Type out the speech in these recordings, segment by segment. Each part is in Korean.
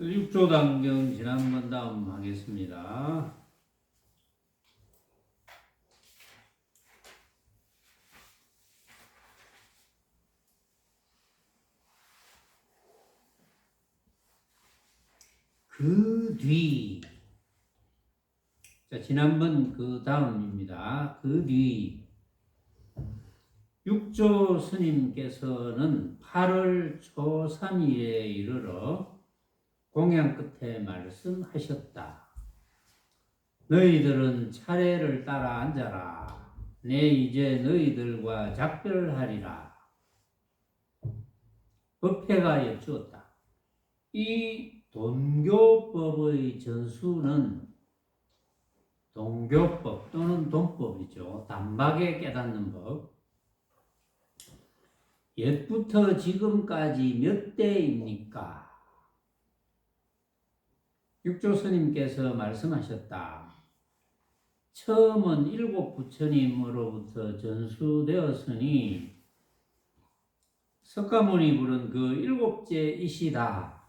육조단경 지난번 다음 하겠습니다. 그 뒤. 자, 지난번 그 다음입니다. 그 뒤. 육조 스님께서는 8월 초 3일에 이르러 공양 끝에 말씀하셨다. 너희들은 차례를 따라 앉아라. 내 이제 너희들과 작별하리라. 법회가 여쭈었다. 이 돈교법의 전수는 동교법 또는 돈법이죠. 단박에 깨닫는 법. 옛부터 지금까지 몇 대입니까? 육조 스님께서 말씀하셨다. 처음은 7 부처님으로부터 전수되었으니 석가모니 부른 그 7제이시다.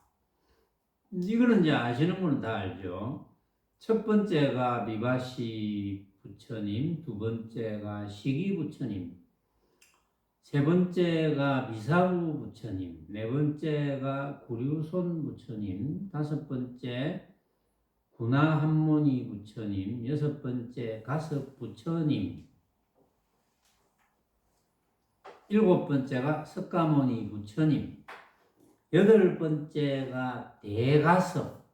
이거는 이제 아시는 분은 다 알죠. 첫 번째가 미바시 부처님, 두 번째가 시기 부처님, 세 번째가 미사부 부처님, 네 번째가 구류손 부처님, 다섯 번째 구나한모니 부처님, 여섯 번째 가섭 부처님, 일곱 번째가 석가모니 부처님, 여덟 번째가 대가섭,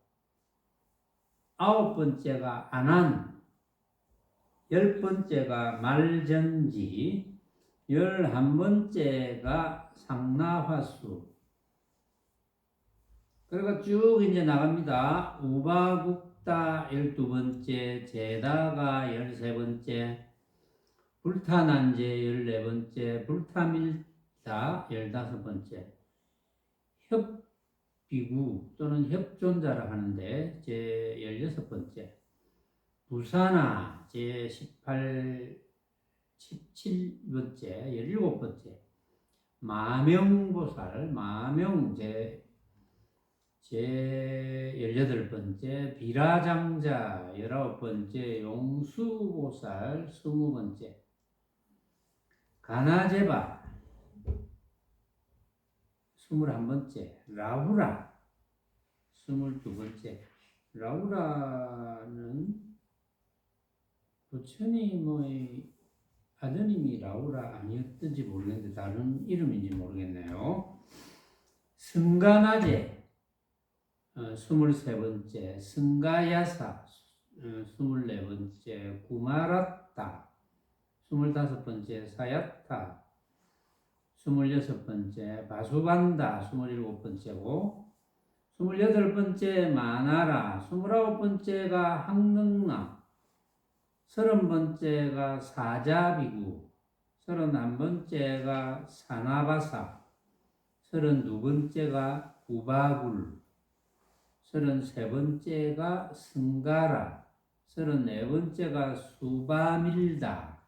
아홉 번째가 아난, 열 번째가 말전지, 11번째가 상나화수. 그러니까 쭉 이제 나갑니다. 우바국다 12번째, 제다가 13번째, 불타난제 14번째, 불타밀다 15번째, 협비구 또는 협존자라 하는데 제 16번째, 부사나 제 17번째, 17번째, 마명보살, 마명 제 18번째, 비라장자 19번째, 용수보살 20번째, 가나제바 21번째, 라후라 22번째. 라후라는 부처님의 아드님이 라우라 아니었던지 모르겠는데 다른 이름인지 모르겠네요. 승가나제 23번째, 승가야사 24번째, 구마라타 25번째, 사야타 26번째, 바수반다 27번째고 28번째 마나라, 29번째가 항능나, 30번째가 사자비구, 31번째가 사나바사, 32번째가 우바굴, 33번째가 승가라, 34번째가 수바밀다.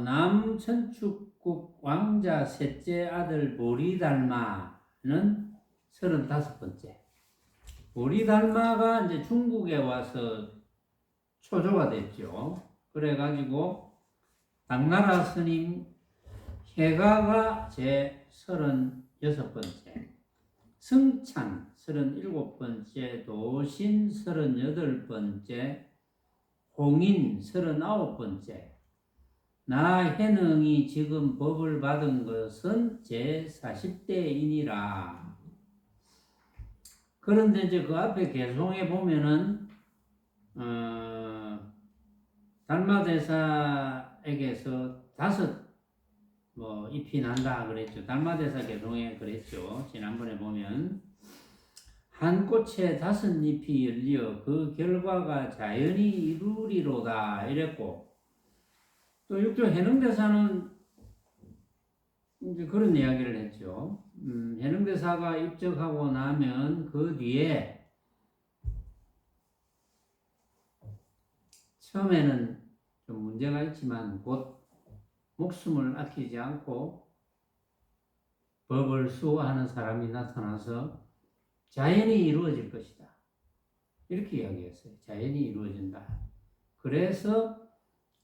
남천축국 왕자 셋째 아들 보리달마는 35번째. 보리달마가 이제 중국에 와서 초조가 됐죠. 그래가지고 당나라 스님 해가가 제 36번째, 승찬 37번째, 도신 38번째, 홍인 39번째, 나 해능이 지금 법을 받은 것은 제 40대이니라. 그런데 이제 그 앞에 개송에 보면은 달마대사에게서 5 잎이 난다 그랬죠. 달마대사 개송에 그랬죠. 지난번에 보면 한 꽃에 5 잎이 열려 그 결과가 자연히 이루리로다 이랬고, 또 육조 해능대사는 이제 그런 이야기를 했죠. 해능대사가 입적하고 나면 그 뒤에 처음에는 좀 문제가 있지만 곧 목숨을 아끼지 않고 법을 수호하는 사람이 나타나서 자연이 이루어질 것이다. 이렇게 이야기했어요. 자연이 이루어진다. 그래서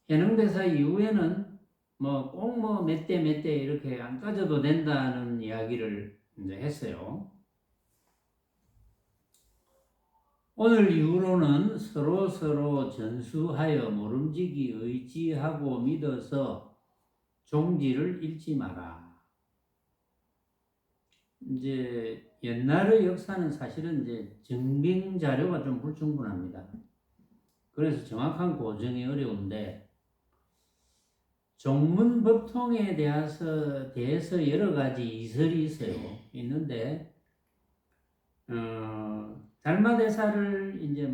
해능대사 이후에는 꼭 몇 대 몇 대 이렇게 안 따져도 된다는 이야기를 이제 했어요. 오늘 이후로는 서로 전수하여 모름지기 의지하고 믿어서 종지를 잃지 마라. 이제 옛날의 역사는 사실은 이제 증빙 자료가 좀 불충분합니다. 그래서 정확한 고정이 어려운데 종문 법통에 대해서 여러 가지 이설이 있는데 달마대사를 이제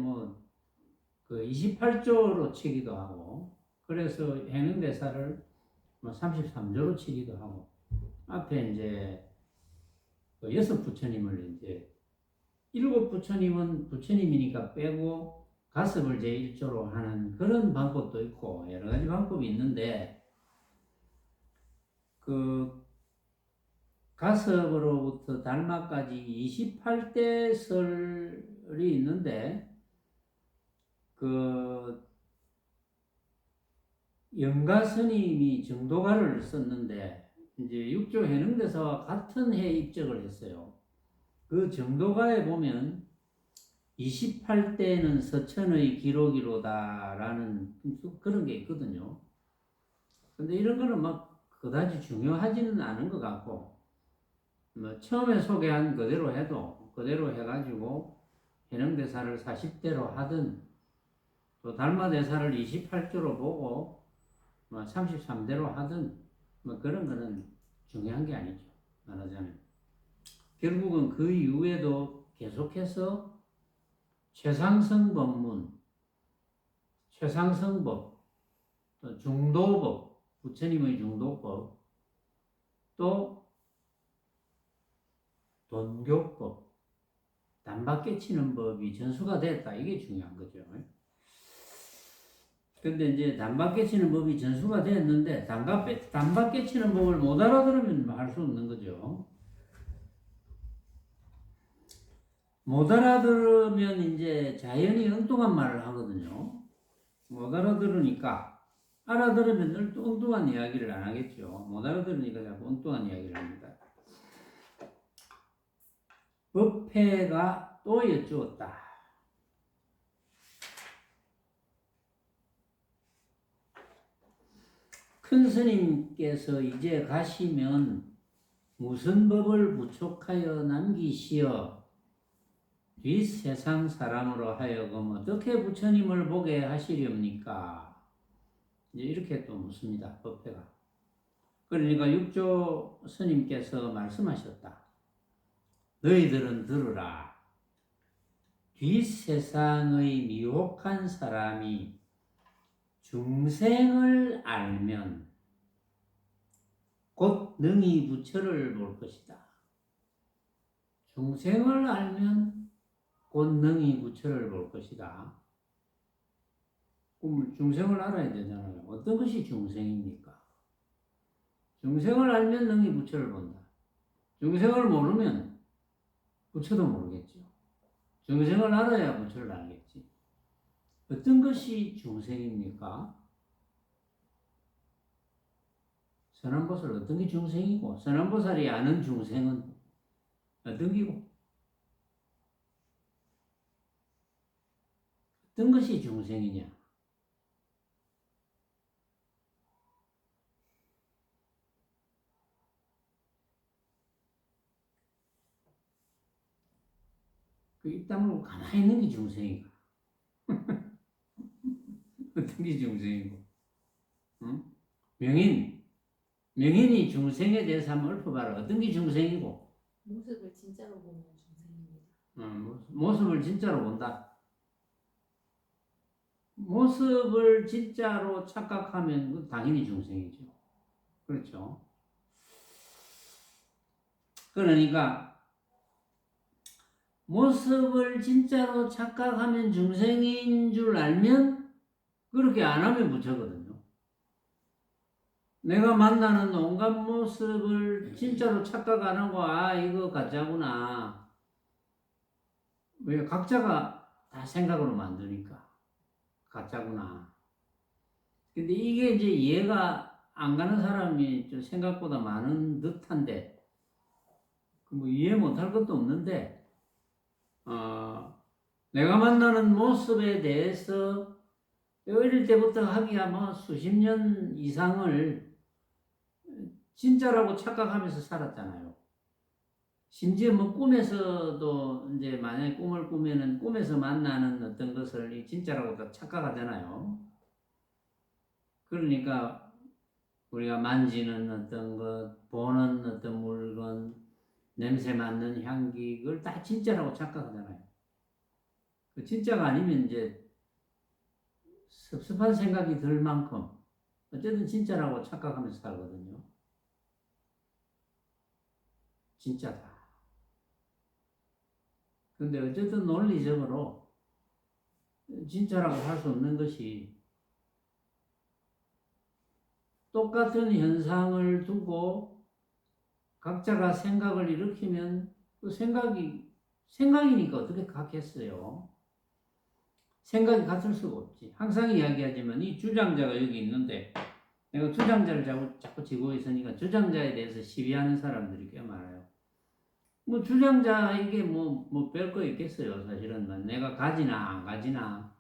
그 28조로 치기도 하고 그래서 해능대사를 33조로 치기도 하고 앞에 이제 그 6부처님을 이제 7부처님은 부처님이니까 빼고 가섭을 제1조로 하는 그런 방법도 있고 여러 가지 방법이 있는데 그 가섭으로부터 달마까지 28대 설이 있는데 그 영가스님이 정도가를 썼는데 이제 육조 해능대사와 같은 해 입적을 했어요. 그 정도가에 보면 28대는 서천의 기록이로다라는 그런 게 있거든요. 근데 이런 거는 그다지 중요하지는 않은 것 같고 처음에 소개한 그대로 해가지고 해능대사를 40대로 하든 또 달마대사를 28조로 보고 33대로 하든 그런 거는 중요한 게 아니죠. 말하자면 결국은 그 이후에도 계속해서 최상승 법문, 최상승법, 또 중도법, 부처님의 중도법, 또 돈교법, 단박 깨치는 법이 전수가 됐다. 이게 중요한 거죠. 근데 이제 단박 깨치는 법이 전수가 됐는데 단박 깨치는 법을 못 알아들으면 할 수 없는 거죠. 못 알아들으면 이제 자연히 엉뚱한 말을 하거든요. 못 알아들으니까 알아들으면 엉뚱한 이야기를 안 하겠죠. 못 알아들으니까 자꾸 엉뚱한 이야기를 합니다. 법회가 또 여쭈었다. 큰 스님께서 이제 가시면 무슨 법을 부촉하여 남기시어 뒷세상 사람으로 하여금 어떻게 부처님을 보게 하시렵니까? 이제 이렇게 또 묻습니다. 법회가. 그러니까 육조 스님께서 말씀하셨다. 너희들은 들으라. 뒷세상의 미혹한 사람이 중생을 알면 곧 능히 부처를 볼 것이다. 중생을 알면 곧 능히 부처를 볼 것이다. 그럼 중생을 알아야 되잖아요. 어떤 것이 중생입니까? 중생을 알면 능히 부처를 본다. 중생을 모르면 부처도 모르겠죠. 중생을 알아야 부처를 알겠지. 어떤 것이 중생입니까? 선암보살 어떤 게 중생이고 선암보살이 아는 중생은 어떤 기고 어떤 것이 중생이냐? 그 입 다물고 가만히 있는 게 중생이가 어떤 게 중생이고 응? 명인이 중생에 대해서 한번 읊어봐라. 어떤 게 중생이고 모습을 진짜로 보면 중생입니다. 모습을 진짜로 본다. 모습을 진짜로 착각하면 당연히 중생이죠. 그렇죠. 그러니까 모습을 진짜로 착각하면 중생인 줄 알면 그렇게 안 하면 부처거든요. 내가 만나는 온갖 모습을 진짜로 착각 안 하고, 아, 이거 가짜구나. 왜? 각자가 다 생각으로 만드니까. 가짜구나. 근데 이게 이제 이해가 안 가는 사람이 좀 생각보다 많은 듯한데, 뭐 이해 못할 것도 없는데, 내가 만나는 모습에 대해서 어릴 때부터 하기야 뭐 수십 년 이상을 진짜라고 착각하면서 살았잖아요. 심지어 뭐 꿈에서도 이제 만약에 꿈을 꾸면은 꿈에서 만나는 어떤 것을 진짜라고 다 착각하잖아요. 그러니까 우리가 만지는 어떤 것, 보는 어떤 물건, 냄새 맡는 향기, 그걸 다 진짜라고 착각하잖아요. 그 진짜가 아니면 이제 섭섭한 생각이 들 만큼 어쨌든 진짜라고 착각하면서 살거든요. 진짜다. 근데 어쨌든 논리적으로 진짜라고 할 수 없는 것이 똑같은 현상을 두고 각자가 생각을 일으키면 그 생각이니까 어떻게 같겠어요? 생각이 같을 수가 없지. 항상 이야기하지만 이 주장자가 여기 있는데 내가 주장자를 자꾸 쥐고 있으니까 주장자에 대해서 시비하는 사람들이 꽤 많아요. 뭐 주장자 이게 뭐 별 거 있겠어요. 사실은 뭐 내가 가지나 안 가지나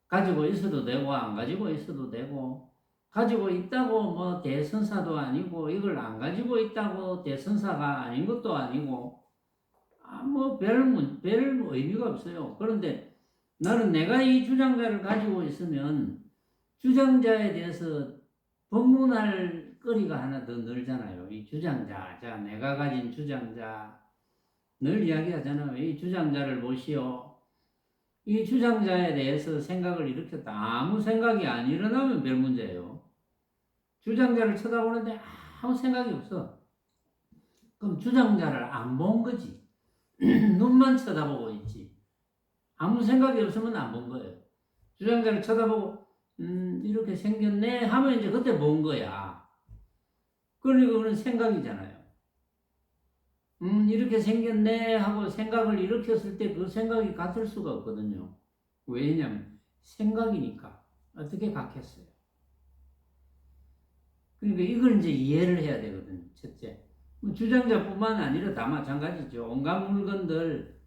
가지고 있어도 되고 안 가지고 있어도 되고 가지고 있다고 뭐 대선사도 아니고 이걸 안 가지고 있다고 대선사가 아닌 것도 아니고 별 의미가 없어요. 그런데 나는 내가 이 주장자를 가지고 있으면 주장자에 대해서 법문할 거리가 하나 더 늘잖아요. 이 주장자, 자, 내가 가진 주장자, 늘 이야기하잖아요. 이 주장자를 보시오. 이 주장자에 대해서 생각을 일으켰다. 아무 생각이 안 일어나면 별 문제예요. 주장자를 쳐다보는데 아무 생각이 없어. 그럼 주장자를 안 본 거지. 눈만 쳐다보고 있지. 아무 생각이 없으면 안 본 거예요. 주장자를 쳐다보고 이렇게 생겼네 하면 이제 그때 본 거야. 그러니까 그건 생각이잖아요. 이렇게 생겼네 하고 생각을 일으켰을 때 그 생각이 같을 수가 없거든요. 왜냐면 생각이니까 어떻게 같겠어요. 그러니까 이걸 이제 이해를 해야 되거든요. 첫째. 주장자뿐만 아니라 다 마찬가지죠. 온갖 물건들,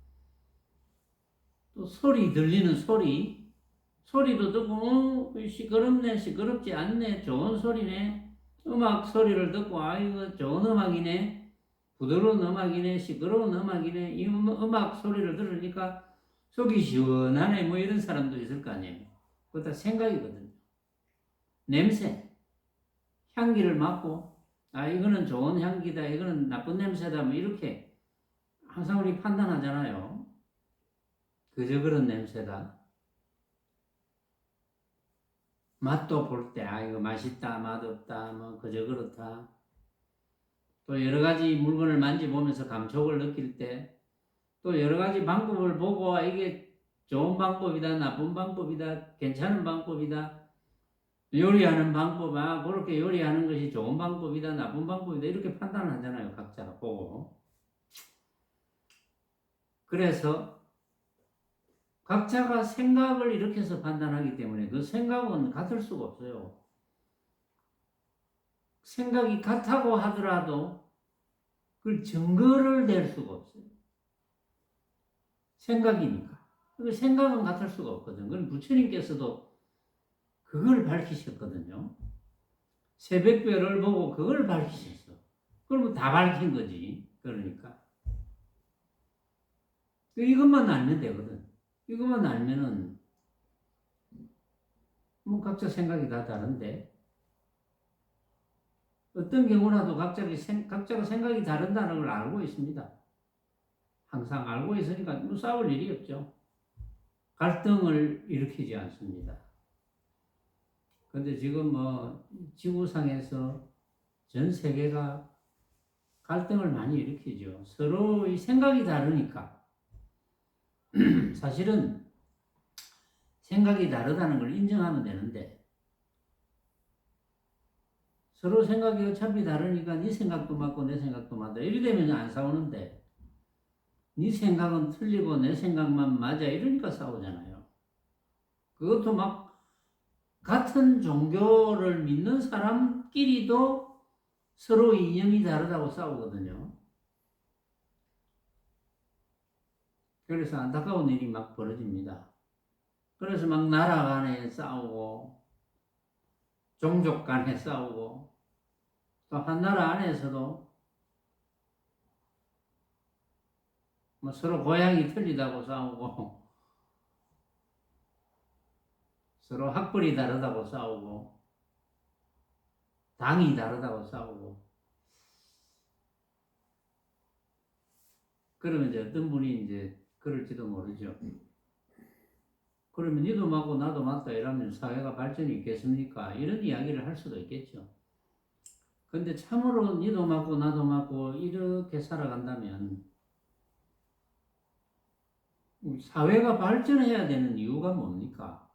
또 소리 들리는 소리도 듣고 시끄럽네, 시끄럽지 않네, 좋은 소리네. 음악 소리를 듣고 이거 좋은 음악이네, 부드러운 음악이네, 시끄러운 음악이네. 이 음악 소리를 들으니까 속이 시원하네, 뭐 이런 사람도 있을 거 아니에요. 그거 다 생각이거든요. 냄새, 향기를 맡고 이거는 좋은 향기다, 이거는 나쁜 냄새다, 뭐 이렇게 항상 우리 판단하잖아요. 그저 그런 냄새다. 맛도 볼 때, 이거 맛있다, 맛없다, 뭐, 그저 그렇다. 또 여러 가지 물건을 만져보면서 감촉을 느낄 때, 또 여러 가지 방법을 보고, 이게 좋은 방법이다, 나쁜 방법이다, 괜찮은 방법이다, 요리하는 방법, 그렇게 요리하는 것이 좋은 방법이다, 나쁜 방법이다, 이렇게 판단을 하잖아요, 각자 보고. 그래서, 각자가 생각을 일으켜서 판단하기 때문에 그 생각은 같을 수가 없어요. 생각이 같다고 하더라도 그걸 증거를 낼 수가 없어요. 생각이니까. 그 생각은 같을 수가 없거든. 그건 부처님께서도 그걸 밝히셨거든요. 새벽별을 보고 그걸 밝히셨어. 그러면 다 밝힌 거지. 그러니까. 이것만 알면 되거든. 이것만 알면은 뭐 각자 생각이 다 다른데 어떤 경우라도 각자가 생각이 다른다는 걸 알고 있습니다. 항상 알고 있으니까 뭐 싸울 일이 없죠. 갈등을 일으키지 않습니다. 근데 지금 뭐 지구상에서 전 세계가 갈등을 많이 일으키죠. 서로 이 생각이 다르니까. 사실은 생각이 다르다는 걸 인정하면 되는데 서로 생각이 어차피 다르니까 네 생각도 맞고 내 생각도 맞다. 이래 되면 안 싸우는데 네 생각은 틀리고 내 생각만 맞아. 이러니까 싸우잖아요. 그것도 막 같은 종교를 믿는 사람끼리도 서로 이념이 다르다고 싸우거든요. 그래서 안타까운 일이 막 벌어집니다. 그래서 막 나라 간에 싸우고 종족 간에 싸우고 또 한 나라 안에서도 뭐 서로 고향이 틀리다고 싸우고 서로 학벌이 다르다고 싸우고 당이 다르다고 싸우고 그러면 이제 어떤 분이 이제 그럴지도 모르죠. 그러면 니도 맞고 나도 맞다 이러면 사회가 발전이 있겠습니까? 이런 이야기를 할 수도 있겠죠. 근데 참으로 니도 맞고 나도 맞고 이렇게 살아간다면 사회가 발전해야 되는 이유가 뭡니까?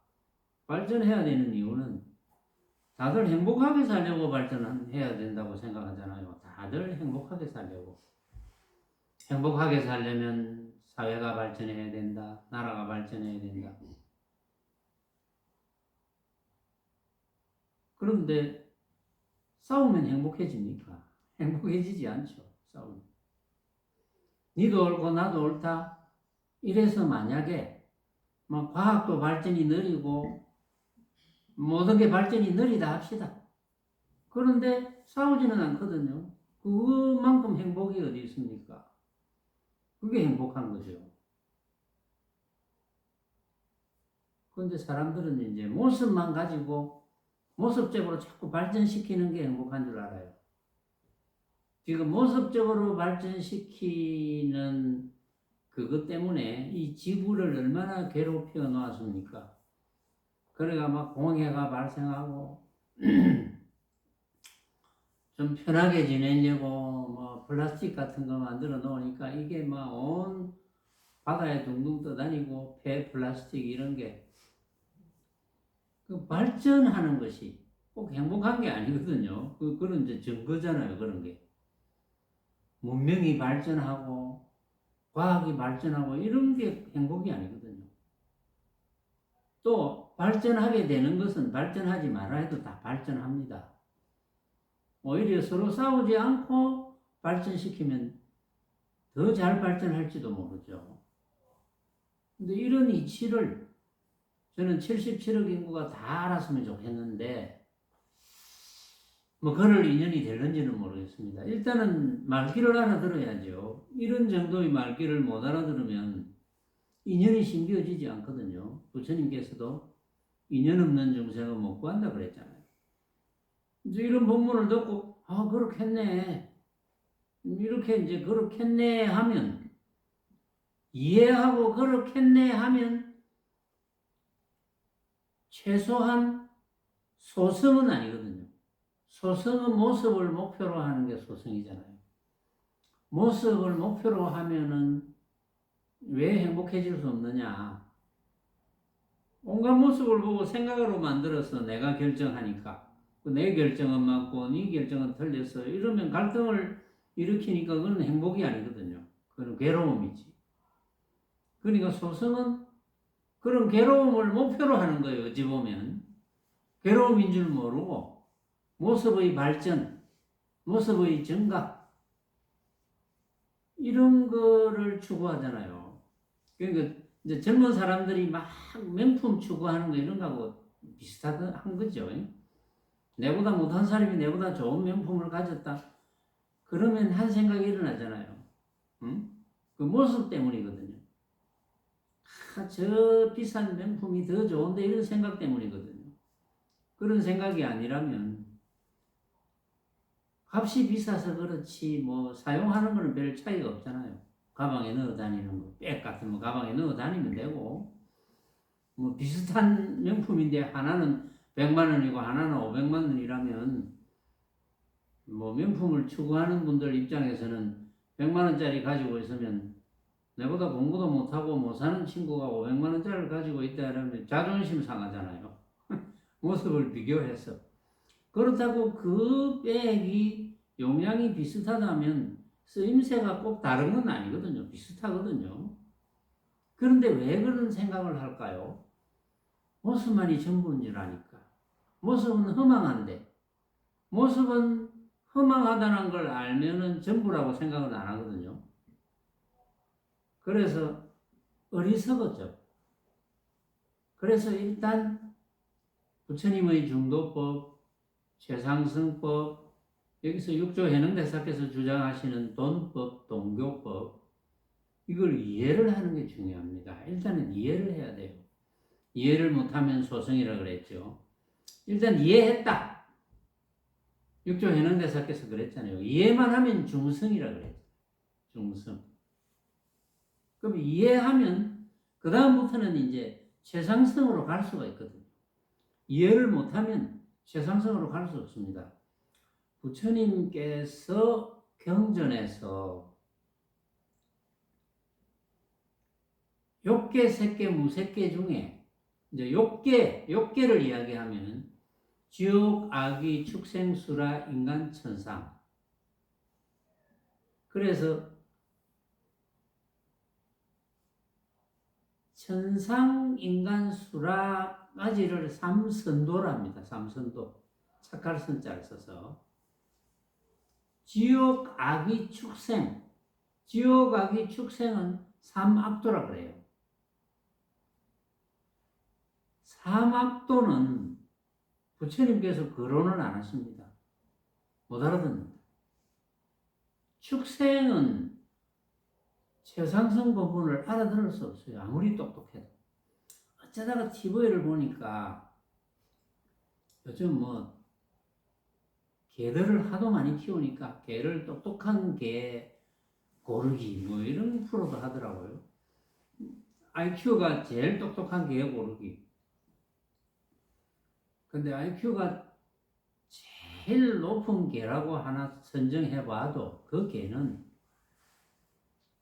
발전해야 되는 이유는 다들 행복하게 살려고 발전해야 된다고 생각하잖아요. 다들 행복하게 살려고. 행복하게 살려면 사회가 발전해야 된다. 나라가 발전해야 된다. 그런데 싸우면 행복해집니까? 행복해지지 않죠. 싸우면. 니도 옳고 나도 옳다. 이래서 만약에 뭐 과학도 발전이 느리고 모든 게 발전이 느리다 합시다. 그런데 싸우지는 않거든요. 그만큼 행복이 어디 있습니까? 그게 행복한 거죠. 그런데 사람들은 이제 모습만 가지고 모습적으로 자꾸 발전시키는 게 행복한 줄 알아요. 지금 모습적으로 발전시키는 그것 때문에 이 지구를 얼마나 괴롭혀 놓았습니까? 그래가 막 공해가 발생하고 좀 편하게 지내려고 뭐 플라스틱 같은 거 만들어 놓으니까 이게 막 온 바다에 둥둥 떠다니고 폐 플라스틱 이런 게 그 발전하는 것이 꼭 행복한 게 아니거든요. 그런 이제 증거잖아요. 그런 게 문명이 발전하고 과학이 발전하고 이런 게 행복이 아니거든요. 또 발전하게 되는 것은 발전하지 말아 해도 다 발전합니다. 오히려 서로 싸우지 않고 발전시키면 더 잘 발전할지도 모르죠. 근데 이런 이치를 저는 77억 인구가 다 알았으면 좋겠는데 뭐 그럴 인연이 될는지는 모르겠습니다. 일단은 말귀를 알아들어야죠. 이런 정도의 말귀를 못 알아들으면 인연이 심겨지지 않거든요. 부처님께서도 인연 없는 중생은 못 구한다 그랬잖아요. 이제 이런 본문을 듣고 아 그렇겠네 이렇게 이제 그렇겠네 하면 이해하고 그렇겠네 하면 최소한 소승은 아니거든요. 소승은 모습을 목표로 하는 게 소승이잖아요. 모습을 목표로 하면은 왜 행복해질 수 없느냐? 온갖 모습을 보고 생각으로 만들어서 내가 결정하니까 내 결정은 맞고 네 결정은 틀렸어 이러면 갈등을 일으키니까 그건 행복이 아니거든요. 그건 괴로움이지. 그러니까 소승은 그런 괴로움을 목표로 하는 거예요. 어찌 보면 괴로움인 줄 모르고 모습의 발전, 모습의 증가 이런 거를 추구하잖아요. 그러니까 이제 젊은 사람들이 막 명품 추구하는 거 이런 거하고 비슷한 거죠. 내보다 못한 사람이 내보다 좋은 명품을 가졌다. 그러면 한 생각이 일어나잖아요. 응? 그 모습 때문이거든요. 아, 저 비싼 명품이 더 좋은데 이런 생각 때문이거든요. 그런 생각이 아니라면 값이 비싸서 그렇지 뭐 사용하는 거는 별 차이가 없잖아요. 가방에 넣어 다니는 거, 백 같은 거 가방에 넣어 다니면 되고 뭐 비슷한 명품인데 하나는 100만 원이고 하나는 500만 원이라면 뭐 명품을 추구하는 분들 입장에서는 100만 원짜리 가지고 있으면 내보다 공부도 못하고 못 사는 친구가 500만 원짜리를 가지고 있다 그러면 자존심 상하잖아요. 모습을 비교해서. 그렇다고 그 백이 용량이 비슷하다면 쓰임새가 꼭 다른 건 아니거든요. 비슷하거든요. 그런데 왜 그런 생각을 할까요? 모습만이 전부인 줄 아니까. 모습은 허망한데, 모습은 허망하다는 걸 알면은 전부라고 생각은 안 하거든요. 그래서 어리석었죠. 그래서 일단 부처님의 중도법, 최상승법, 여기서 육조 해능대사께서 주장하시는 돈법, 동교법, 이걸 이해를 하는 게 중요합니다. 일단은 이해를 해야 돼요. 이해를 못하면 소승이라 그랬죠. 일단 이해했다. 육조 해능대사께서 그랬잖아요. 이해만 하면 중승이라 그랬죠. 중승. 그럼 이해하면 그 다음부터는 이제 최상승으로 갈 수가 있거든요. 이해를 못하면 최상승으로 갈 수 없습니다. 부처님께서 경전에서 욕계, 색계, 무색계 중에 이제 욕계를 이야기하면 지옥, 아귀, 축생, 수라, 인간, 천상. 그래서 천상, 인간, 수라까지를 삼선도랍니다. 삼선도. 착할 선자를 써서. 지옥, 아귀, 축생. 지옥, 아귀, 축생은 삼악도라 그래요. 삼악도는 부처님께서 거론을 안 하십니다. 못 알아듣는다. 축생은 최상승 법문을 알아들을 수 없어요. 아무리 똑똑해도. 어쩌다가 TV를 보니까 요즘 개들을 하도 많이 키우니까 개를 똑똑한 개 고르기 이런 프로도 하더라고요. IQ가 제일 똑똑한 개 고르기. 근데 IQ가 제일 높은 개라고 하나 선정해봐도 그 개는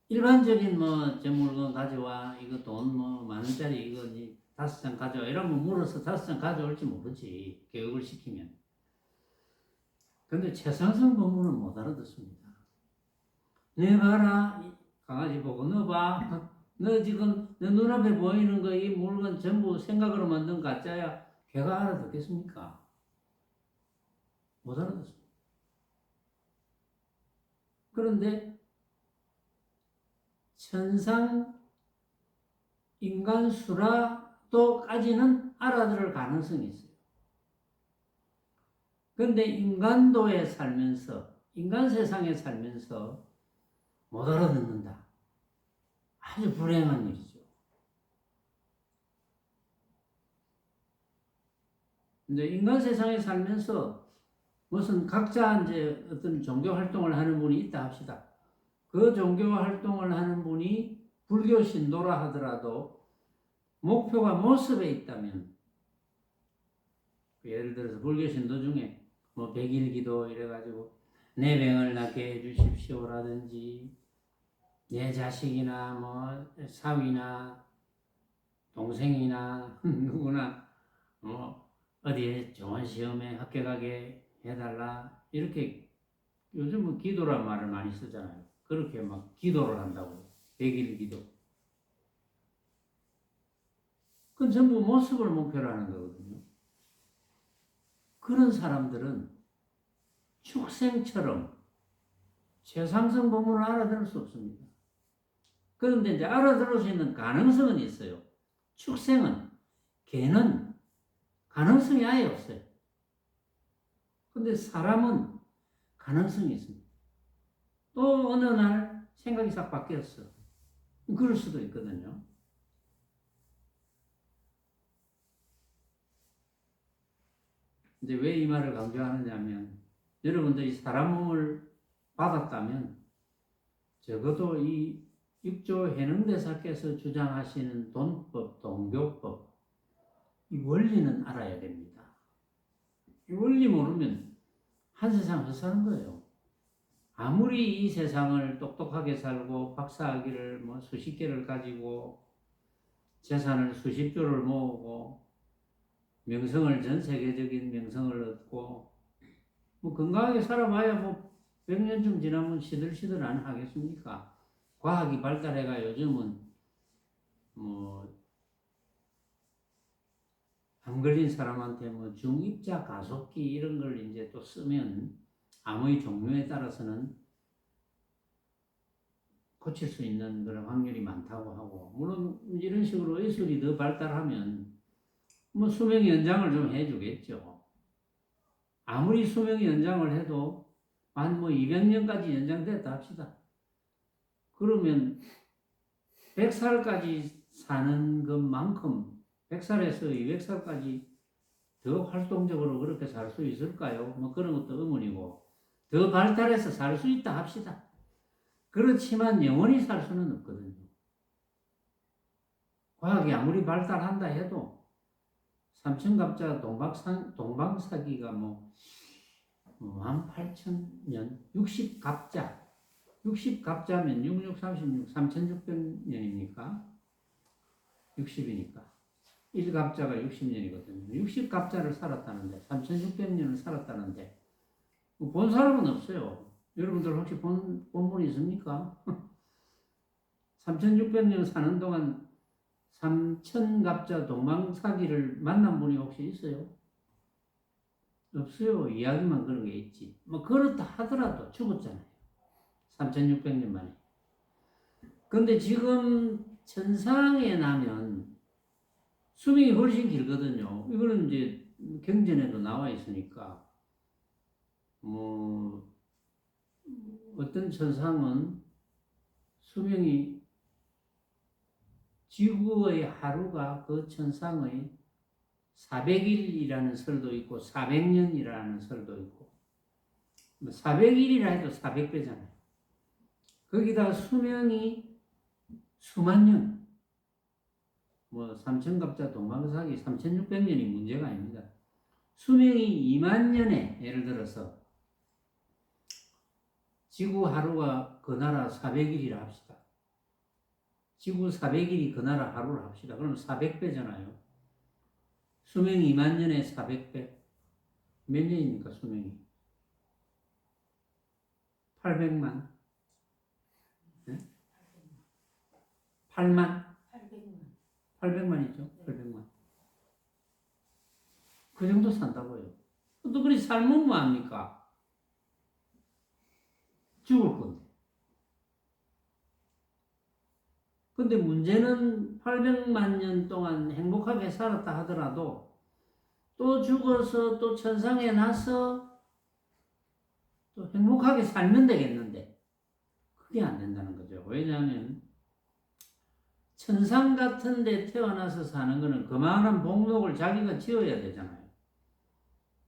일반적인 저 물건 가져와, 이거 돈 만원짜리 이거 5장 가져와 이러면 물어서 5장 가져올지 모르지, 교육을 시키면. 근데 최상승 법문은 못 알아듣습니다. 내 봐라, 강아지 보고 너 봐, 너 지금 내 눈앞에 보이는 거 이 물건 전부 생각으로 만든 가짜야. 걔가 알아듣겠습니까? 못 알아듣습니다. 그런데 천상, 인간, 수라도까지는 알아들을 가능성이 있어요. 그런데 인간도에 살면서, 인간 세상에 살면서 못 알아듣는다. 아주 불행한 일이죠. 근데 인간 세상에 살면서 무슨 각자 이제 어떤 종교 활동을 하는 분이 있다 합시다. 그 종교 활동을 하는 분이 불교 신도라 하더라도 목표가 모습에 있다면, 예를 들어서 불교 신도 중에 백일 기도 이래가지고 내 병을 낫게 해주십시오라든지, 내 자식이나 사위나 동생이나 누구나 어디에 좋은 시험에 합격하게 해달라, 이렇게 요즘은 기도란 말을 많이 쓰잖아요. 그렇게 막 기도를 한다고. 백일 기도. 그건 전부 모습을 목표로 하는 거거든요. 그런 사람들은 축생처럼 최상승 법문을 알아들을 수 없습니다. 그런데 이제 알아들을 수 있는 가능성은 있어요. 축생은, 개는 가능성이 아예 없어요. 근데 사람은 가능성이 있습니다. 또 어느 날 생각이 싹 바뀌었어. 그럴 수도 있거든요. 이제 왜 이 말을 강조하느냐면, 여러분들이 사람 몸을 받았다면 적어도 이 육조 해능대사께서 주장하시는 돈법, 동교법, 이 원리는 알아야 됩니다. 이 원리 모르면 한 세상 헛사는 거예요. 아무리 이 세상을 똑똑하게 살고 박사학위를 수십 개를 가지고 재산을 수십 조를 모으고 명성을, 전 세계적인 명성을 얻고 뭐 건강하게 살아봐야 뭐 100년쯤 지나면 시들시들 안 하겠습니까? 과학이 발달해가 요즘은 뭐 암 걸린 사람한테 뭐 중입자 가속기 이런 걸 이제 또 쓰면 암의 종류에 따라서는 고칠 수 있는 그런 확률이 많다고 하고, 물론 이런 식으로 예술이 더 발달하면 뭐 수명 연장을 좀 해주겠죠. 아무리 수명 연장을 해도 한 뭐 200년까지 연장됐다 합시다. 그러면 100살까지 사는 것만큼 100살에서 200살까지 더 활동적으로 그렇게 살 수 있을까요? 뭐 그런 것도 의문이고, 더 발달해서 살 수 있다 합시다. 그렇지만 영원히 살 수는 없거든요. 과학이 아무리 발달한다 해도 삼천갑자 동방사기가 뭐 18,000년 60갑자면 6636 3600년입니까? 60이니까 1갑자가 60년이거든요. 60갑자를 살았다는데 3600년을 살았다는데 본 사람은 없어요. 여러분들 혹시 본분 있습니까? 3600년 사는 동안 삼천갑자 동방사기를 만난 분이 혹시 있어요? 없어요. 이야기만 그런 게 있지. 뭐 그렇다 하더라도 죽었잖아요. 3600년 만에. 근데 지금 천상에 나면 수명이 훨씬 길거든요. 이거는 이제 경전에도 나와 있으니까 뭐 어떤 천상은 수명이 지구의 하루가 그 천상의 400일이라는 설도 있고 400년이라는 설도 있고 400일이라 해도 400배잖아요. 거기다 수명이 수만 년, 뭐 삼천갑자 동방사기 3600년이 문제가 아닙니다. 수명이 2만 년에 예를 들어서 지구 하루가 그 나라 400일이라 합시다. 지구 400일이 그 나라 하루를 합시다. 그럼 400배잖아요. 수명이 2만 년에 400배. 몇 년입니까, 수명이? 800만? 네? 8만? 800만이죠. 800만. 그 정도 산다고요. 또 그리 살면 뭐합니까? 죽을 건데. 근데 문제는 800만 년 동안 행복하게 살았다 하더라도 또 죽어서 또 천상에 나서 또 행복하게 살면 되겠는데 그게 안 된다는 거죠. 왜냐하면 천상 같은 데 태어나서 사는 거는 그만한 복록을 자기가 지어야 되잖아요.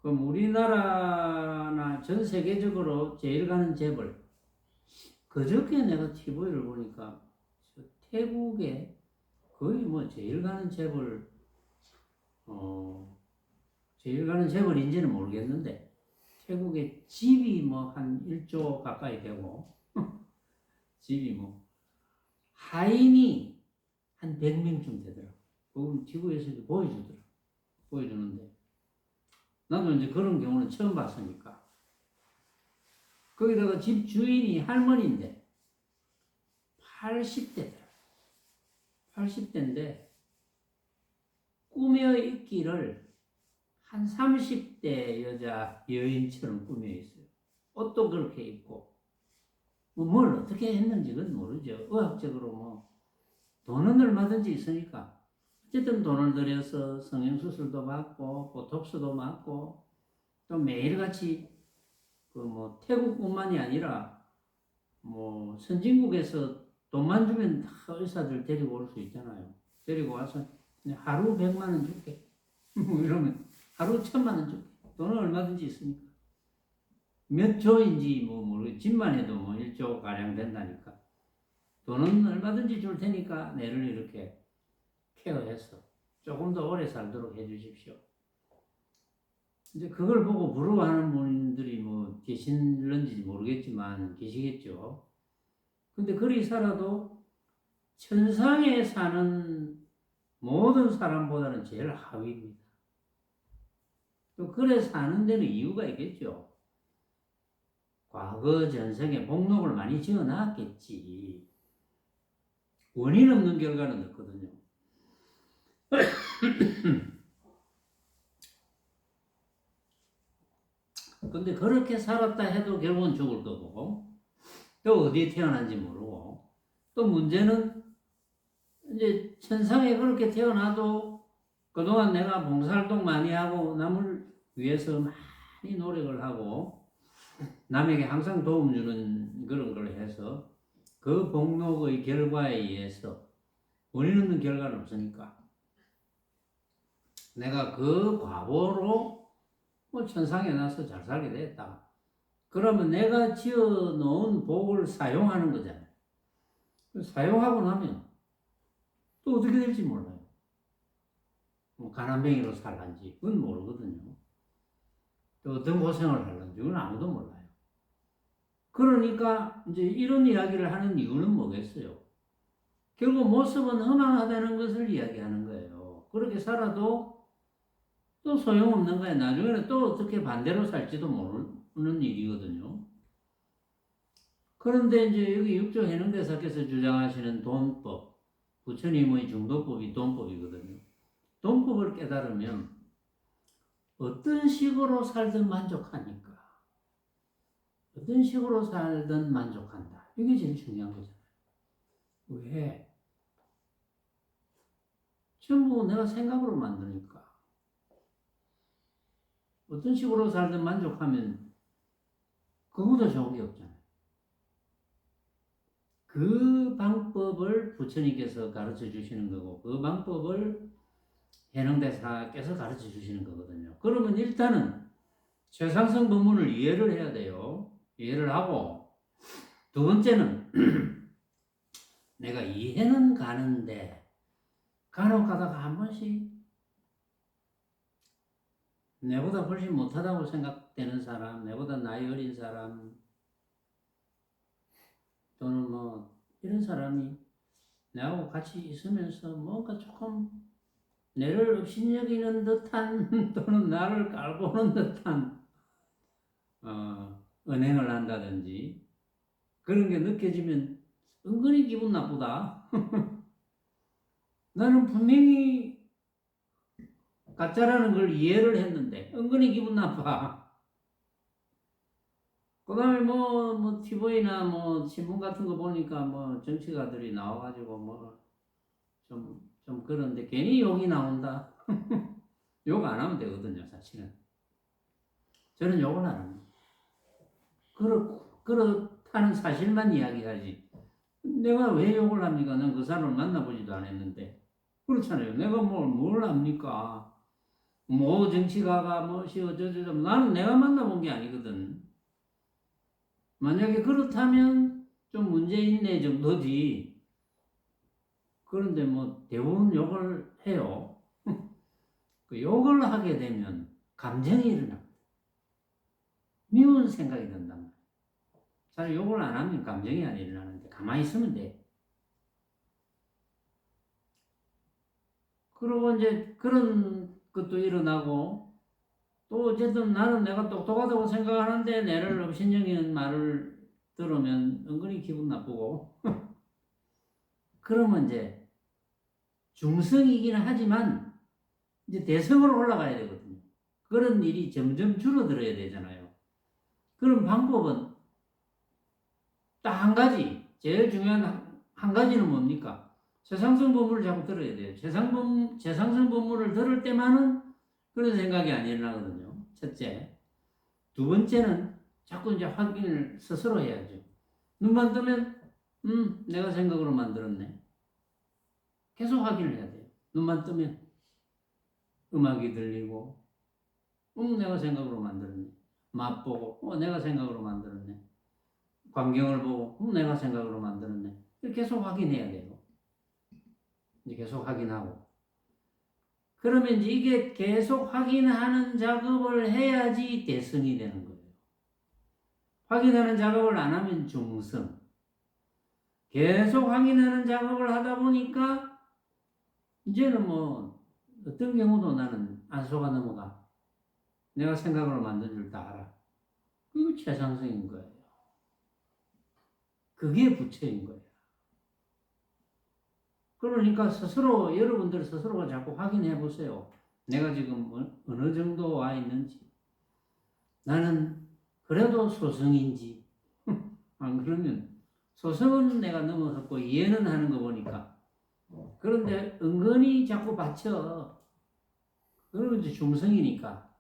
그럼 우리나라나 전 세계적으로 제일 가는 재벌, 그저께 내가 TV를 보니까 태국에 거의 뭐 제일 가는 재벌, 제일 가는 재벌인지는 모르겠는데 태국에 집이 뭐 한 1조 가까이 되고 집이 뭐 하인이 한 100명쯤 되더라. 그건 TV에서도 보여주는데 나도 이제 그런 경우는 처음 봤으니까. 거기다가 집 주인이 할머니인데 80대더라. 80대인데 꾸며 있기를 한 30대 여인처럼 꾸며 있어요. 옷도 그렇게 입고 뭘 어떻게 했는지 그건 모르죠. 의학적으로 뭐 돈은 얼마든지 있으니까 어쨌든 돈을 들여서 성형수술도 받고 보톡스도 맞고 또 매일같이 그 뭐 태국뿐만이 아니라 뭐 선진국에서 돈만 주면 다 의사들 데리고 올 수 있잖아요. 데리고 와서 하루 100만 원 줄게. 뭐 이러면 하루 1000만 원 줄게. 돈은 얼마든지 있으니까. 몇 조인지 뭐 모르겠. 집만 해도 뭐 1조 가량 된다니까. 돈은 얼마든지 줄 테니까 내를 이렇게 케어해서 조금 더 오래 살도록 해주십시오. 이제 그걸 보고 부러워하는 분들이 뭐 계실런지 모르겠지만 계시겠죠. 근데 그리 살아도 천상에 사는 모든 사람보다는 제일 하위입니다. 또 그래 사는 데는 이유가 있겠죠. 과거 전생에 복록을 많이 지어놨겠지. 원인 없는 결과는 없거든요. 근데 그렇게 살았다 해도 결국은 죽을 거고, 또 어디에 태어난지 모르고, 또 문제는 이제 천상에 그렇게 태어나도 그동안 내가 봉사활동 많이 하고 남을 위해서 많이 노력을 하고 남에게 항상 도움 주는 그런 걸 해서 그 복록의 결과에 의해서 원인 없는 결과는 없으니까 내가 그 과보로 뭐 천상에 나서 잘 살게 됐다. 그러면 내가 지어 놓은 복을 사용하는 거잖아요. 사용하고 나면 또 어떻게 될지 몰라요. 뭐 가난뱅이로 살란지 그건 모르거든요. 또 어떤 고생을 할런지 그건 아무도 몰라요. 그러니까 이제 이런 이야기를 하는 이유는 뭐겠어요? 결국 모습은 허망하다는 것을 이야기하는 거예요. 그렇게 살아도 또 소용없는 거예요. 나중에는 또 어떻게 반대로 살지도 모르는 일이거든요. 그런데 이제 여기 육조 해능대사께서 주장하시는 돈법, 부처님의 중도법이 돈법이거든요. 돈법을 깨달으면 어떤 식으로 살든 만족하니까. 어떤 식으로 살든 만족한다. 이게 제일 중요한 거잖아요. 왜? 전부 내가 생각으로 만드니까. 어떤 식으로 살든 만족하면 그거보다 좋은 게 없잖아요. 그 방법을 부처님께서 가르쳐 주시는 거고 그 방법을 해능대사께서 가르쳐 주시는 거거든요. 그러면 일단은 최상승 법문을 이해를 해야 돼요. 이해를 하고 두 번째는 내가 이해는 가는데 간혹 가다가 한 번씩 내보다 훨씬 못하다고 생각되는 사람, 내보다 나이 어린 사람 또는 뭐 이런 사람이 나하고 같이 있으면서 뭔가 조금 내를 업신여기는 듯한 또는 나를 깔보는 듯한 언행을 한다든지 그런 게 느껴지면 은근히 기분 나쁘다. 나는 분명히 가짜라는 걸 이해를 했는데 은근히 기분 나빠. 그 다음에 뭐 TV나 뭐 신문 같은 거 보니까 뭐 정치가들이 나와가지고 뭐 좀 그런데 괜히 욕이 나온다. 욕 안 하면 되거든요, 사실은. 저는 욕을 안 합니다. 그렇다는 사실만 이야기하지. 내가 왜 욕을 합니까? 난 그 사람을 만나보지도 않았는데. 그렇잖아요. 내가 뭘 합니까? 뭐 정치가가 뭐시 어쩌저쩌 나는 내가 만나본 게 아니거든. 만약에 그렇다면 좀 문제 있네 정도지. 그런데 뭐 대부분 욕을 해요. 그 욕을 하게 되면 감정이 일어납니다. 미운 생각이 든단 말이에요. 잘 욕을 안 하면 감정이 안 일어나는데 가만히 있으면 돼. 그리고 이제 그런 것도 일어나고 또 어쨌든 나는 내가 똑똑하다고 생각하는데 내를 업신여기는 말을 들으면 은근히 기분 나쁘고 그러면 이제 중성이기는 하지만 이제 대성으로 올라가야 되거든요. 그런 일이 점점 줄어들어야 되잖아요. 그런 방법은 딱 한 가지, 제일 중요한 한 가지는 뭡니까? 최상승 법문을 자꾸 들어야 돼요. 최상승 법문을 들을 때만은 그런 생각이 안 일어나거든요. 첫째. 두 번째는 자꾸 이제 확인을 스스로 해야죠. 눈만 뜨면, 내가 생각으로 만들었네. 계속 확인을 해야 돼요. 눈만 뜨면 음악이 들리고, 내가 생각으로 만들었네. 맛보고, 내가 생각으로 만들었네. 광경을 보고, 내가 생각으로 만들었네. 계속 확인해야 돼요. 이제 계속 확인하고. 그러면 이제 이게 계속 확인하는 작업을 해야지 대성이 되는 거예요. 확인하는 작업을 안 하면 중성. 계속 확인하는 작업을 하다 보니까 이제는 뭐 어떤 경우도 나는 안 속아 넘어가. 내가 생각으로 만든 줄 다 알아. 그게 최상승인 거예요. 그게 부처인 거야. 그러니까 스스로, 여러분들 스스로가 자꾸 확인해 보세요. 내가 지금 어느 정도 와 있는지. 나는 그래도 소승인지. 안 그러면 소승은 내가 넘어섰고 이해는 하는 거 보니까. 그런데 은근히 자꾸 받쳐. 그러면 이제 중성이니까.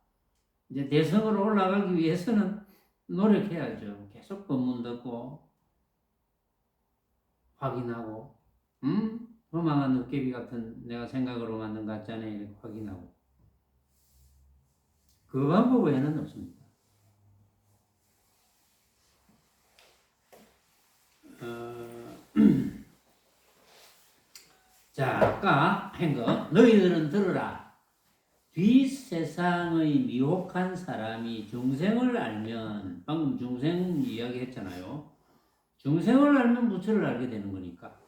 이제 대성으로 올라가기 위해서는 노력해야죠. 계속 법문 듣고, 확인하고, 허망한 느끼비 같은 내가 생각으로 만든 가짜네, 이렇게 확인하고. 그 방법 외에는 없습니다. 자, 아까 한 거, 너희들은 들으라. 뒷세상의 미혹한 사람이 중생을 알면, 방금 중생 이야기 했잖아요. 중생을 알면 부처를 알게 되는 거니까.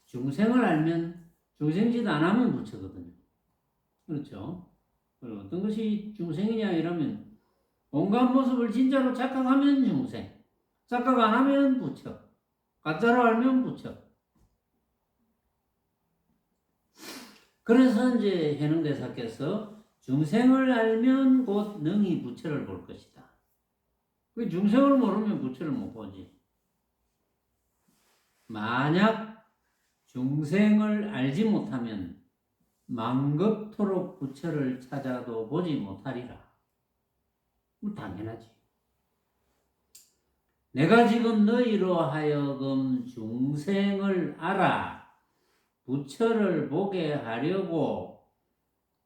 중생을 알면, 중생짓 안 하면 부처거든요. 그렇죠? 그리고 어떤 것이 중생이냐 이러면, 온갖 모습을 진짜로 착각하면 중생, 착각 안 하면 부처, 가짜로 알면 부처. 그래서 이제 현흥대사께서 중생을 알면 곧 능히 부처를 볼 것이다. 그 중생을 모르면 부처를 못 보지. 만약 중생을 알지 못하면 만급토록 부처를 찾아도 보지 못하리라. 당연하지. 내가 지금 너희로 하여금 중생을 알아 부처를 보게 하려고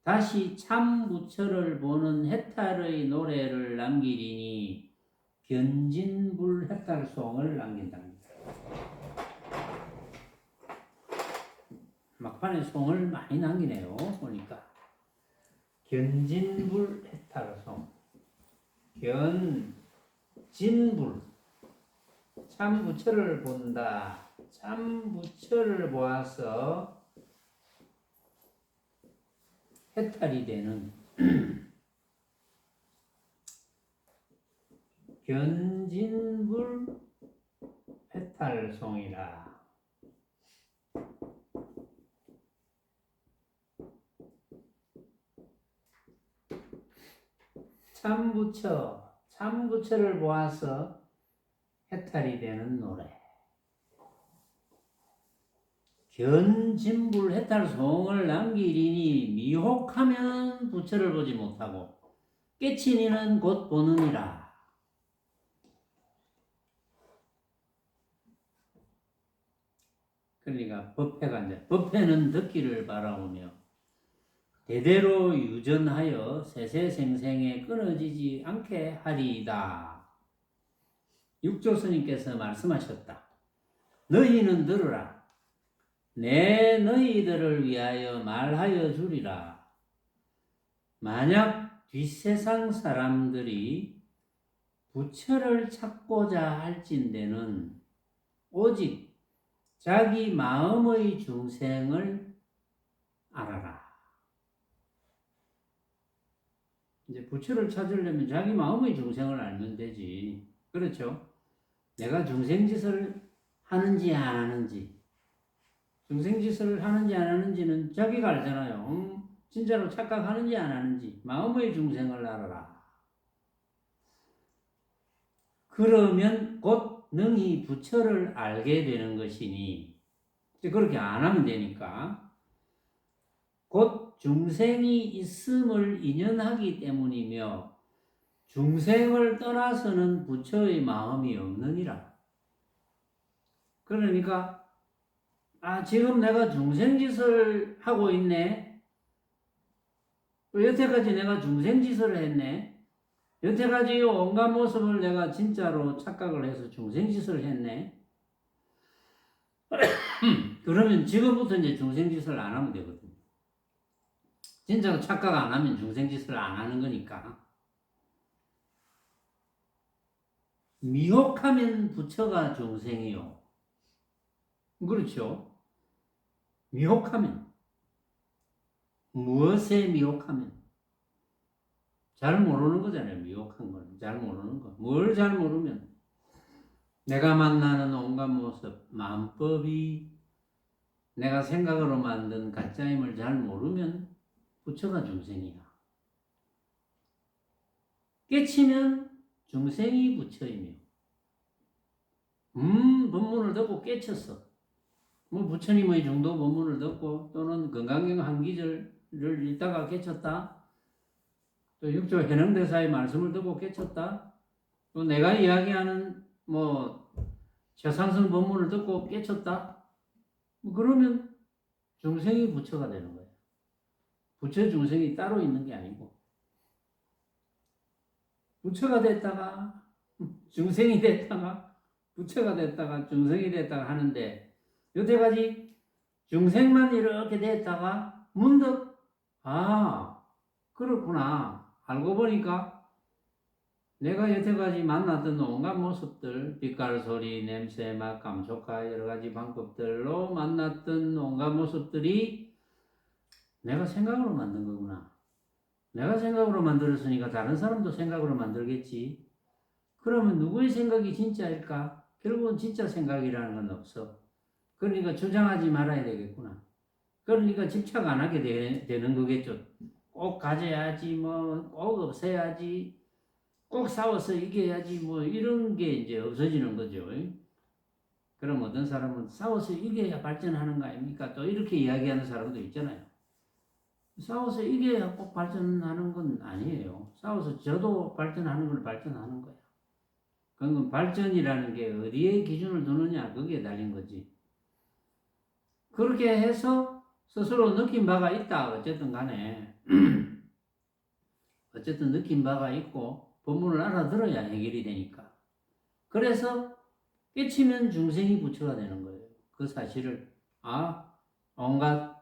다시 참 부처를 보는 해탈의 노래를 남기리니 견진불 해탈송을 남긴답니다. 막판에 송을 많이 남기네요. 보니까 견진불 해탈송, 견진불, 참 부처를 본다. 참 부처를 보아서 해탈이 되는 견진불 해탈송이라. 참 부처를 보아서 해탈이 되는 노래. 견진불 해탈송을 남기리니 미혹하면 부처를 보지 못하고 깨치니는 곧 보느니라. 그러니까 법회는 듣기를 바라오며 대대로 유전하여 세세생생에 끊어지지 않게 하리이다. 육조스님께서 말씀하셨다. 너희는 들으라. 내 너희들을 위하여 말하여 주리라. 만약 뒷세상 사람들이 부처를 찾고자 할진대는 오직 자기 마음의 중생을 알아라. 이제 부처를 찾으려면 자기 마음의 중생을 알면 되지. 그렇죠? 내가 중생짓을 하는지 안 하는지, 중생짓을 하는지 안 하는지는 자기가 알잖아요. 진짜로 착각하는지 안 하는지 마음의 중생을 알아라. 그러면 곧 능히 부처를 알게 되는 것이니, 그렇게 안 하면 되니까 곧 중생이 있음을 인연하기 때문이며 중생을 떠나서는 부처의 마음이 없느니라. 그러니까 지금 내가 중생짓을 하고 있네. 여태까지 내가 중생짓을 했네. 여태까지 온갖 모습을 내가 진짜로 착각을 해서 중생짓을 했네. 그러면 지금부터 이제 중생짓을 안 하면 되거든요. 진짜로 착각 안 하면 중생짓을 안 하는 거니까. 미혹하면 부처가 중생이요. 그렇죠? 미혹하면. 무엇에 미혹하면? 잘 모르는 거잖아요. 미혹한 건. 잘 모르는 거. 뭘 잘 모르면? 내가 만나는 온갖 모습, 마음법이 내가 생각으로 만든 가짜임을 잘 모르면 부처가 중생이야. 깨치면 중생이 부처이며, 법문을 듣고 깨쳤어. 뭐 부처님의 중도 법문을 듣고 또는 건강경 한 기절을 읽다가 깨쳤다. 또 육조 해능대사의 말씀을 듣고 깨쳤다. 또 내가 이야기하는 뭐 최상승 법문을 듣고 깨쳤다. 뭐 그러면 중생이 부처가 되는 거예요. 부처 중생이 따로 있는 게 아니고 부처가 됐다가 중생이 됐다가 부처가 됐다가 중생이 됐다가 하는데 여태까지 중생만 이렇게 됐다가 문득 그렇구나 알고 보니까 내가 여태까지 만났던 온갖 모습들 빛깔 소리 냄새 맛 감촉과 여러 가지 방법들로 만났던 온갖 모습들이 내가 생각으로 만든 거구나. 내가 생각으로 만들었으니까 다른 사람도 생각으로 만들겠지. 그러면 누구의 생각이 진짜일까? 결국은 진짜 생각이라는 건 없어. 그러니까 주장하지 말아야 되겠구나. 그러니까 집착 안 하게 되는 거겠죠. 꼭 가져야지, 뭐, 꼭 없애야지, 꼭 싸워서 이겨야지, 뭐, 이런 게 이제 없어지는 거죠. 그럼 어떤 사람은 싸워서 이겨야 발전하는 거 아닙니까? 또 이렇게 이야기하는 사람도 있잖아요. 싸워서 이겨야 꼭 발전하는 건 아니에요. 싸워서 저도 발전하는 건 발전하는 거야. 그건 발전이라는 게 어디에 기준을 두느냐, 거기에 달린 거지. 그렇게 해서 스스로 느낀 바가 있다. 어쨌든 간에. 어쨌든 느낀 바가 있고, 본문을 알아들어야 해결이 되니까. 그래서 깨치면 중생이 부처가 되는 거예요. 그 사실을, 온갖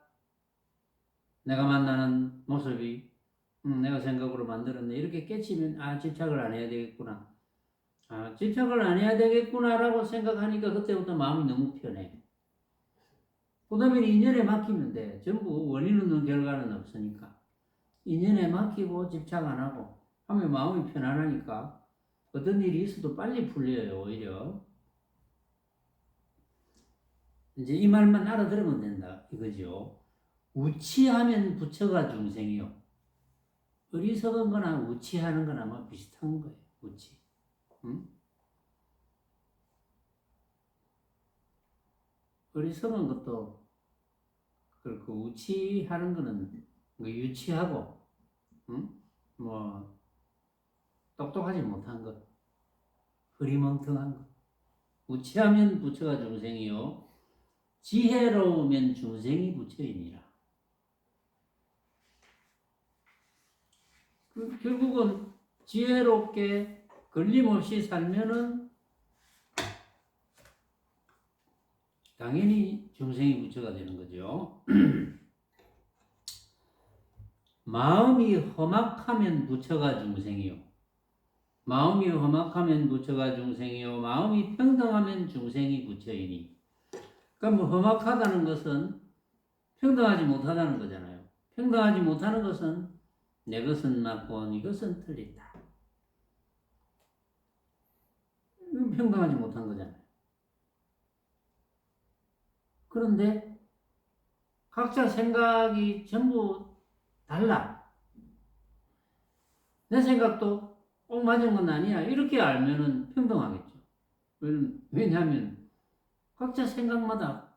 내가 만나는 모습이 내가 생각으로 만들었네. 이렇게 깨치면 집착을 안 해야 되겠구나. 집착을 안 해야 되겠구나라고 생각하니까 그때부터 마음이 너무 편해. 그 다음에 인연에 맡기면 돼. 전부 원인 없는 결과는 없으니까. 인연에 맡기고 집착 안 하고 하면 마음이 편안하니까 어떤 일이 있어도 빨리 풀려요. 오히려. 이제 이 말만 알아들으면 된다. 이거죠. 우치하면 부처가 중생이요. 어리석은 거나 우치하는 거나 아마 비슷한 거예요. 우치. 어리석은 것도 그렇고 우치하는 거는 유치하고 뭐 똑똑하지 못한 것, 흐리멍텅한 것. 우치하면 부처가 중생이요. 지혜로우면 중생이 부처이니라. 결국은 지혜롭게 걸림없이 살면은 당연히 중생이 부처가 되는 거죠. 마음이 험악하면 부처가 중생이요. 마음이 험악하면 부처가 중생이요. 마음이 평등하면 중생이 부처이니. 그러니까 뭐 험악하다는 것은 평등하지 못하다는 거잖아요. 평등하지 못하는 것은 내 것은 맞고 네 것은 틀리다. 평등하지 못한 거잖아요. 그런데 각자 생각이 전부 달라. 내 생각도 꼭 맞은 건 아니야. 이렇게 알면은 평등하겠죠. 왜냐하면 각자 생각마다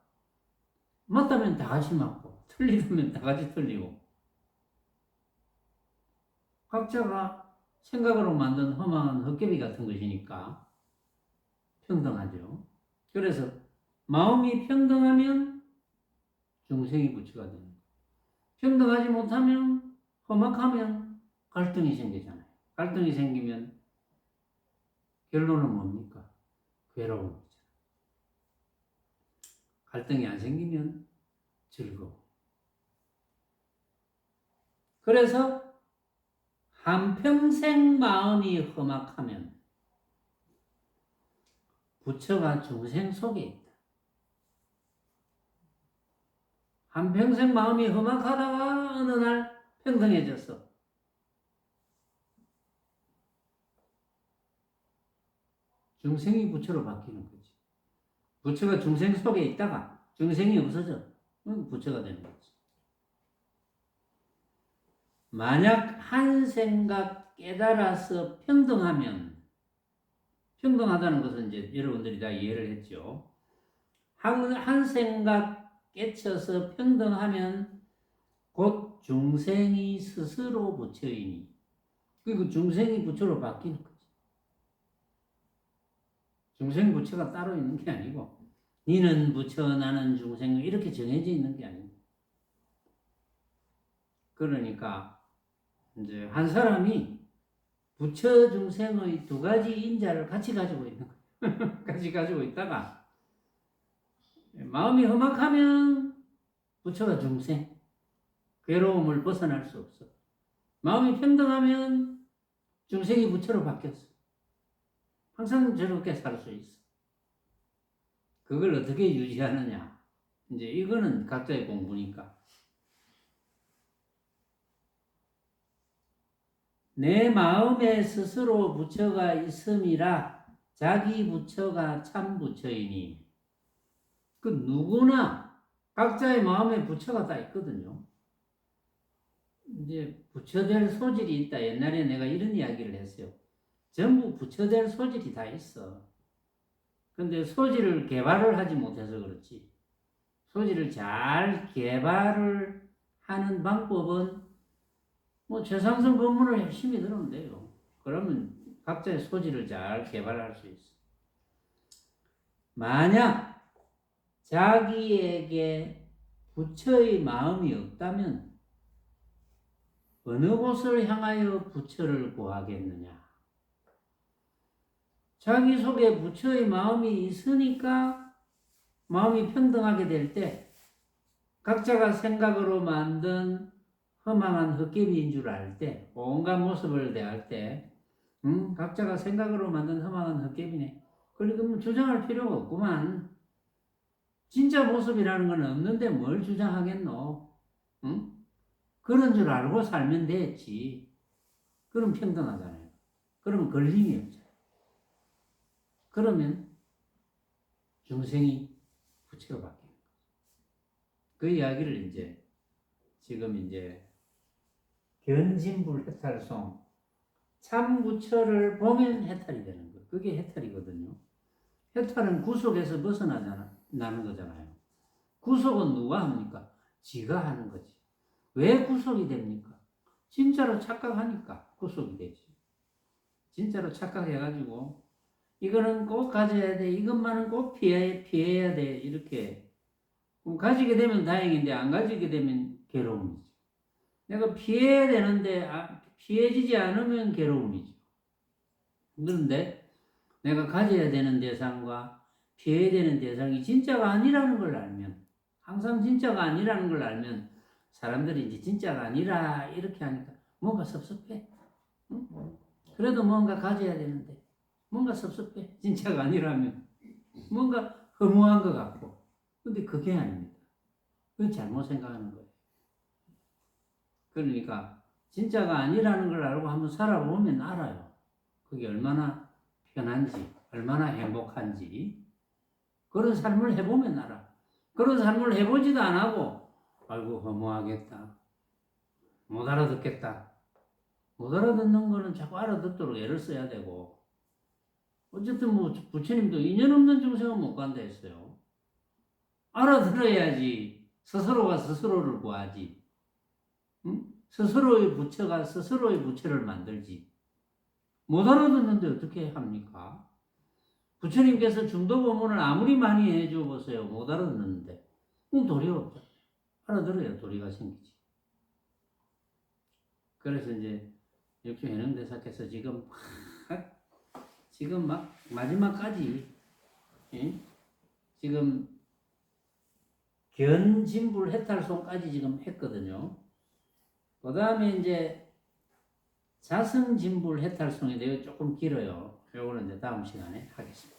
맞다면 다 같이 맞고 틀리다면 다 같이 틀리고 각자가 생각으로 만든 험한 헛개비 같은 것이니까 평등하죠. 그래서 마음이 평등하면 중생이 부처가 되는 거예요. 평등하지 못하면 험악하면 갈등이 생기잖아요. 갈등이 생기면 결론은 뭡니까? 괴로운 거죠. 갈등이 안 생기면 즐거워. 그래서 한평생 마음이 험악하면 부처가 중생 속에 있다. 한평생 마음이 험악하다가 어느 날 평등해졌어. 중생이 부처로 바뀌는 거지. 부처가 중생 속에 있다가 중생이 없어져. 그럼 부처가 되는 거지. 만약 한 생각 깨달아서 평등하면, 평등하다는 것은 이제 여러분들이 다 이해를 했죠. 한 생각 깨쳐서 평등하면 곧 중생이 스스로 부처이니, 그리고 중생이 부처로 바뀌는 거지. 중생 부처가 따로 있는 게 아니고, 니는 부처, 나는 중생, 이렇게 정해져 있는 게 아니고. 그러니까, 이제 한 사람이 부처 중생의 두 가지 인자를 같이 가지고 있는 거예요. 같이 가지고 있다가, 마음이 험악하면 부처가 중생, 괴로움을 벗어날 수 없어. 마음이 평등하면 중생이 부처로 바뀌었어. 항상 저렇게 살 수 있어. 그걸 어떻게 유지하느냐. 이제 이거는 각자의 공부니까. 내 마음에 스스로 부처가 있음이라 자기 부처가 참 부처이니. 그 누구나 각자의 마음에 부처가 다 있거든요. 이제 부처될 소질이 있다. 옛날에 내가 이런 이야기를 했어요. 전부 부처될 소질이 다 있어. 근데 소질을 개발을 하지 못해서 그렇지. 소질을 잘 개발을 하는 방법은 뭐 최상승 법문을 열심히 들으면 돼요. 그러면 각자의 소질을 잘 개발할 수 있어. 만약 자기에게 부처의 마음이 없다면 어느 곳을 향하여 부처를 구하겠느냐? 자기 속에 부처의 마음이 있으니까 마음이 평등하게 될 때 각자가 생각으로 만든 허망한 헛개비인 줄 알 때, 온갖 모습을 대할 때, 각자가 생각으로 만든 허망한 헛개비네. 그러니까 주장할 필요가 없구만. 진짜 모습이라는 건 없는데 뭘 주장하겠노? 응? 그런 줄 알고 살면 됐지. 그럼 평등하잖아요. 그러면 걸림이 없잖아요. 그러면 중생이 부처로 바뀌는 거죠. 그 이야기를 이제 지금 이제 견진불 해탈송, 참 부처를 보면 해탈이 되는 거예요. 그게 해탈이거든요. 해탈은 구속에서 벗어나는 거잖아요. 구속은 누가 합니까? 지가 하는 거지. 왜 구속이 됩니까? 진짜로 착각하니까 구속이 되지. 진짜로 착각해가지고 이거는 꼭 가져야 돼. 이것만은 꼭 피해야 돼. 이렇게. 가지게 되면 다행인데 안 가지게 되면 괴로움이죠. 내가 피해야 되는데 피해지지 않으면 괴로움이죠. 그런데 내가 가져야 되는 대상과 피해야 되는 대상이 진짜가 아니라는 걸 알면, 항상 진짜가 아니라는 걸 알면 사람들이 이제 진짜가 아니라 이렇게 하니까 뭔가 섭섭해. 응? 그래도 뭔가 가져야 되는데 뭔가 섭섭해. 진짜가 아니라면 뭔가 허무한 것 같고. 근데 그게 아닙니다. 그건 잘못 생각하는 거예요. 그러니까 진짜가 아니라는 걸 알고 한번 살아보면 알아요. 그게 얼마나 편한지, 얼마나 행복한지. 그런 삶을 해보면 알아. 그런 삶을 해보지도 안 하고, 아이고 허무하겠다, 못 알아듣겠다. 못 알아듣는 거는 자꾸 알아듣도록 애를 써야 되고, 어쨌든 뭐 부처님도 인연 없는 중생은 못 간다 했어요. 알아들어야지 스스로가 스스로를 구하지. 응? 스스로의 부처가 스스로의 부처를 만들지. 못 알아듣는데 어떻게 합니까? 부처님께서 중도법문을 아무리 많이 해줘 보세요. 못 알아듣는데. 그럼 도리가 없죠. 알아들어야 도리가 생기지. 그래서 이제 육주해능대사께서 지금 막 마지막까지, 예? 지금 견진불 해탈송까지 지금 했거든요. 그 다음에 이제 자성진불 해탈송에 대해 조금 길어요. 요거는 이제 다음 시간에 하겠습니다.